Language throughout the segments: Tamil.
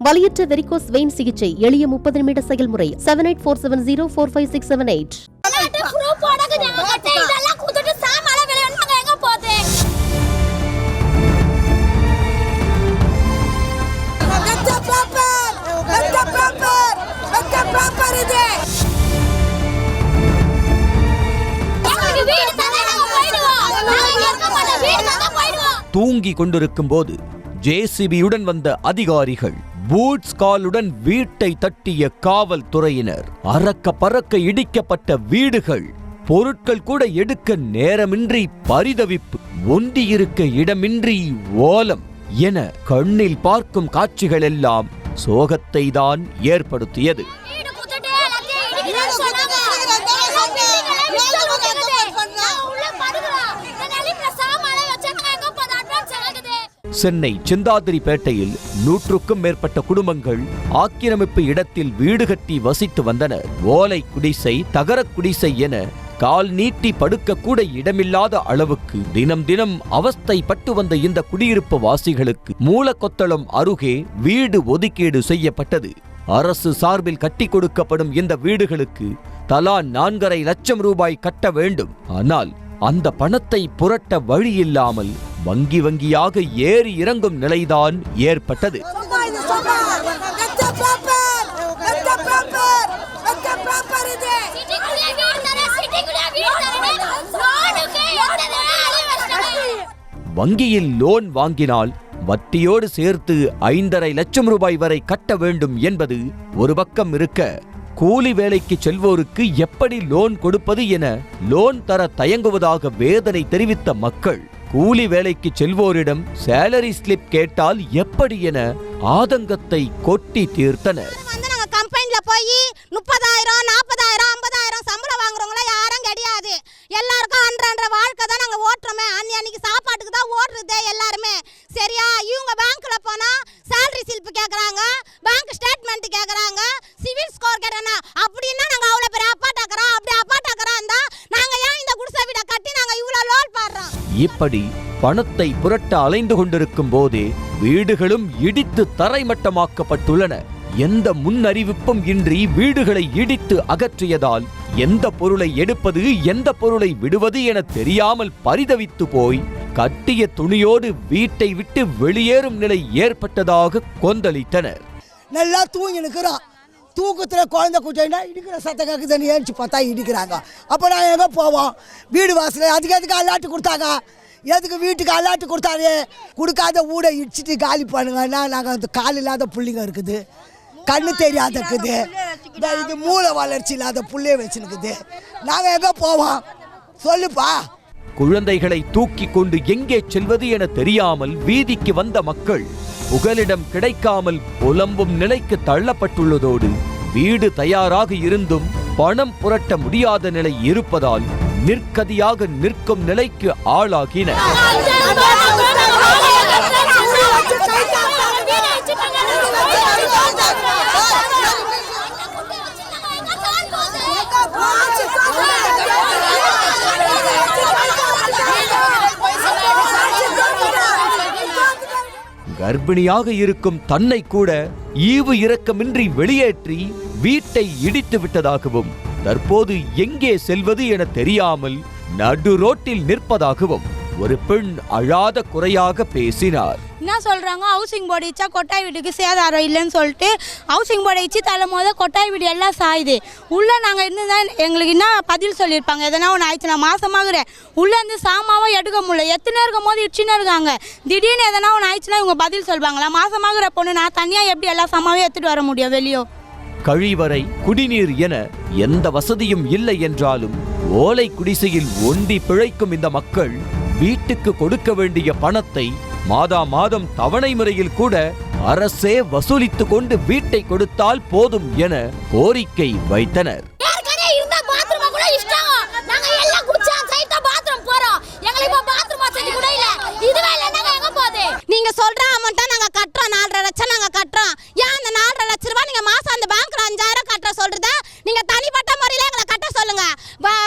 வலியற்ற வெரிகோஸ் வெயின் சிகிச்சை எளிய 30 நிமிட செயல்முறை 7847045678. தூங்கி கொண்டிருக்கும் போது ஜேசிபியுடன் வந்த அதிகாரிகள், பூட்ஸ் காலுடன் வீட்டை தட்டிய காவல்துறையினர், அறக்க பறக்க இடிக்கப்பட்ட வீடுகள், பொருட்கள் கூட எடுக்க நேரமின்றி பரிதவிப்பு, ஒண்டியிருக்க இடமின்றி ஓலம் என கண்ணில் பார்க்கும் காட்சிகள் எல்லாம் சோகத்தை தான் ஏற்படுத்தியது. சென்னை சிந்தாதிரிப்பேட்டையில் 100க்கும் மேற்பட்ட குடும்பங்கள் ஆக்கிரமிப்பு இடத்தில் வீடு கட்டி வசித்து வந்தனர். ஓலை குடிசை, தகர குடிசை என கால் நீட்டி படுக்க கூட இடமில்லாத அளவுக்கு தினம் தினம் அவஸ்தைப்பட்டு வந்த இந்த குடியிருப்பு வாசிகளுக்கு மூலக்கொத்தளம் அருகே வீடு ஒதுக்கீடு செய்யப்பட்டது. அரசு சார்பில் கட்டி கொடுக்கப்படும் இந்த வீடுகளுக்கு தலா 4.5 லட்சம் ரூபாய் கட்ட வேண்டும். ஆனால் அந்த பணத்தை புரட்ட வழியில்லாமல் வங்கி வங்கியாக ஏறி இறங்கும் நிலைதான் ஏற்பட்டது. வங்கியில் லோன் வாங்கினால் வட்டியோடு சேர்த்து 5.5 லட்சம் ரூபாய் வரை கட்ட வேண்டும் என்பது ஒரு பக்கம் இருக்க, கூலி வேலைக்கு செல்வோருக்கு எப்படி லோன் கொடுப்பது என லோன் தர தயங்குவதாக வேதனை தெரிவித்த மக்கள், கூலி வேலைக்கு செல்வோரிடம் சேலரி ஸ்லிப் கேட்டால் எப்படி என ஆதங்கத்தை கொட்டி தீர்த்தனர். கம்பெனில போய் 30,000, 40,000, 50,000 சம்பளம் வாங்குறவங்கள யாரும் கிடையாது. எல்லாருக்கும் அன்ற வாழ்க்கை தான் நாங்க ஓட்டுறோமே. அன்னைக்கு சாப்பாட்டுக்கு தான் ஓடுறது எல்லாருமே. சரியா? இவங்க பேங்க்ல போனா சேலரி ஸ்லிப் கேக்குறாங்க, பேங்க் ஸ்டேட்மெண்ட் கேக்குறாங்க, சிவில் ஸ்கோர் கேக்குறாங்க. அப்படின்னா நாங்க அவ்வளவு பெரிய அப்பாட்டாக்குறோம். அப்படி அப்பாட்டாக்குறோம்டா நாங்க ஏன் இந்த குடிசை வீட கட்டி நாங்க இவ்வளவு லோன் பாடுறோம்? இப்படி பணத்தை புரட்ட அலைந்து கொண்டிருக்கும் போதே வீடுகளும் இடித்து தரைமட்டமாக்கப்பட்டுள்ளன. எந்த முன்னறிவிப்பும் இன்றி வீடுகளை இடித்து அகற்றியதால் எந்த பொருளை எடுப்பது, எந்த பொருளை விடுவது என தெரியாமல் பரிதவித்து போய் கட்டிய துணியோடு வீட்டை விட்டு வெளியேறும் நிலை ஏற்பட்டதாக கொந்தளித்தனர். நல்லா தூங்கி நிற்கிறோம். தூக்கத்துல குழந்தை குட்டினா இடிக்கிற சத்தம் கேட்குதுன்னு ஏறிச்சு பார்த்தா இடிக்கிறாங்க. அப்போ நான் எங்கே போவோம்? வீடு வாசல் அதுக்கு எதுக்கு அல்லாட்டு கொடுத்தாங்க? எதுக்கு வீட்டுக்கு அல்லாட்டு கொடுத்தாரு? கொடுக்காத ஊட இடிச்சிட்டு காலி பண்ணுங்கன்னா நாங்கள் அந்த கால் இல்லாத புள்ளிங்க இருக்குது, கண்ணு தெரியாத இருக்குது, இது மூளை வளர்ச்சி இல்லாத புள்ளைய வச்சுருக்குது. நாங்கள் எங்கே போவோம் சொல்லுப்பா? குழந்தைகளை தூக்கி கொண்டு எங்கே செல்வது என தெரியாமல் வீதிக்கு வந்த மக்கள் புகலிடம் கிடைக்காமல் புலம்பும் நிலைக்கு தள்ளப்பட்டுள்ளதோடு, வீடு தயாராக இருந்தும் பணம் புரட்ட முடியாத நிலை இருப்பதால் நிற்கதியாக நிற்கும் நிலைக்கு ஆளாகினர். கர்ப்பிணியாக இருக்கும் தன்னை கூட ஈவு இரக்கமின்றி வெளியேற்றி வீட்டை இடித்து விட்டதாகவும், தற்போது எங்கே செல்வது என தெரியாமல் நடு ரோட்டில் நிற்பதாகவும் ஒரு பெண் அழாத குறையாக பேசினார். என்ன சொல்றாங்க? ஹவுசிங் போர்டு இச்சா கொட்டாய் வீட்டுக்கு சேதாரம் இல்லைன்னு சொல்லிட்டு ஹவுசிங் போர்டை இச்சு தள்ளும் போது கொட்டாய் வீடு எல்லாம் சாயுது. உள்ள நாங்கள் இருந்துதான் எங்களுக்கு என்ன பதில் சொல்லியிருப்பாங்க? எதனா ஒன்று ஆயிடுச்சு, நான் மாசமாகிறேன், உள்ளேருந்து சாமாவும் எடுக்க முடியல, எத்தனை இருக்கும் போது இடிச்சுன்னு இருக்காங்க. திடீர்னு எதனா ஒன்று ஆயிடுச்சுன்னா இவங்க பதில் சொல்வாங்களா? மாசமாகிற பொண்ணு நான் தனியாக எப்படி எல்லா சாமாவும் எடுத்துட்டு வர முடியும் வெளியோ? கழிவறை, குடிநீர் என எந்த வசதியும் இல்லை என்றாலும் ஓலை குடிசையில் ஒண்டி பிழைக்கும் இந்த மக்கள் வீட்டுக்கு கொடுக்க வேண்டிய பணத்தை மாதா மாதம் தவணை முறையில் கூட அரசே வசூலித்துக் கொண்டு வீட்டை கொடுத்தால் போதும் என கோரிக்கை வைத்தனர். நீங்க சொல்ற அமௌண்ட்டா நாங்க கட்டுறோம், 4.5 லட்சம் நாங்க கட்டுறோம். ஏன் அந்த 4.5 லட்சம் ரூபாய் நீங்க மாசம் அந்த பேங்க்ல 5,000 கட்ட சொல்றத நீங்க தனிப்பட்ட முறையில எங்களை கட்ட சொல்லுங்க.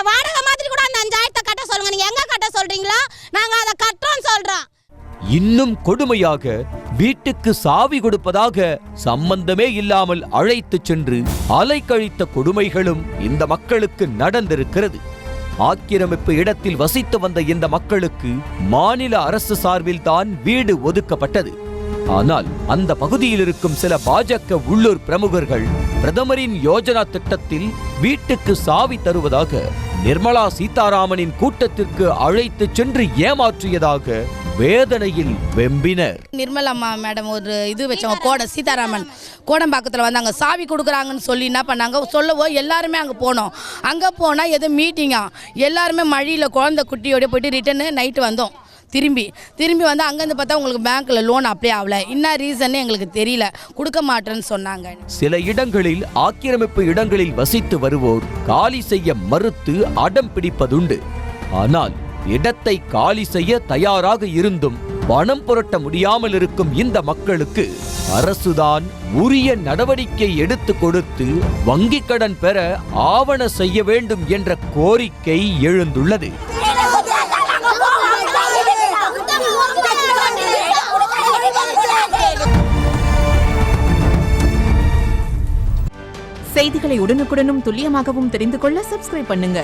வாடகை மாதிரி கூட அந்த 5,000 கட்ட சொல்லுங்க. நீங்க எங்க கட்ட சொல்றீங்களோ நாங்க அதை கட்டுறோம் சொல்றோம். இன்னும் கொடுமையாக வீட்டுக்கு சாவி கொடுப்பதாக சம்பந்தமே இல்லாமல் அழைத்துச் சென்று அலைக்கழித்த கொடுமைகளும் இந்த மக்களுக்கு நடந்திருக்கிறது. ஆக்கிரமிப்பு இடத்தில் வசித்து வந்த இந்த மக்களுக்கு மாநில அரசு சார்பில் தான் வீடு ஒதுக்கப்பட்டது. ஆனால் அந்த பகுதியில் இருக்கும் சில பாஜக உள்ளூர் பிரமுகர்கள் பிரதமரின் யோஜனா திட்டத்தில் வீட்டுக்கு சாவி தருவதாக நிர்மலா சீதாராமனின் கூட்டத்திற்கு அழைத்து சென்று ஏமாற்றியதாக வேதனையில் வெம்பினர். நிர்மலா மேடம் ஒரு இது வச்சவங்க சீதாராமன் கோடம்பாக்கத்தில் வந்து அங்கே சாவி கொடுக்குறாங்கன்னு சொல்லி என்ன பண்ணாங்க சொல்லவோ எல்லாருமே அங்கே போனோம். அங்கே போனால் எது மீட்டிங்கா எல்லாருமே மழையில் குழந்தை குட்டியோட போயிட்டு ரிட்டர்னு நைட்டு வந்தோம். திரும்பி வந்து அங்கேருந்து பார்த்தா உங்களுக்கு பேங்க்கில் லோன் அப்ளை ஆகல. என்ன ரீசன்னு எங்களுக்கு தெரியல, கொடுக்க மாட்டேன்னு சொன்னாங்க. சில இடங்களில் ஆக்கிரமிப்பு இடங்களில் வசித்து வருவோர் காலி செய்ய மறுத்து அடம் பிடிப்பதுண்டு. ஆனால் இடத்தை காலி செய்ய தயாராக இருந்தும் பணம் புரட்ட முடியாமல் இருக்கும் இந்த மக்களுக்கு அரசுதான் உரிய நடவடிக்கை எடுத்து கொடுத்து வங்கிக் கடன் பெற ஆவண செய்ய வேண்டும் என்ற கோரிக்கை எழுந்துள்ளது. செய்திகளை உடனுக்குடனும் துல்லியமாகவும் தெரிந்து கொள்ள சப்ஸ்கிரைப் பண்ணுங்க.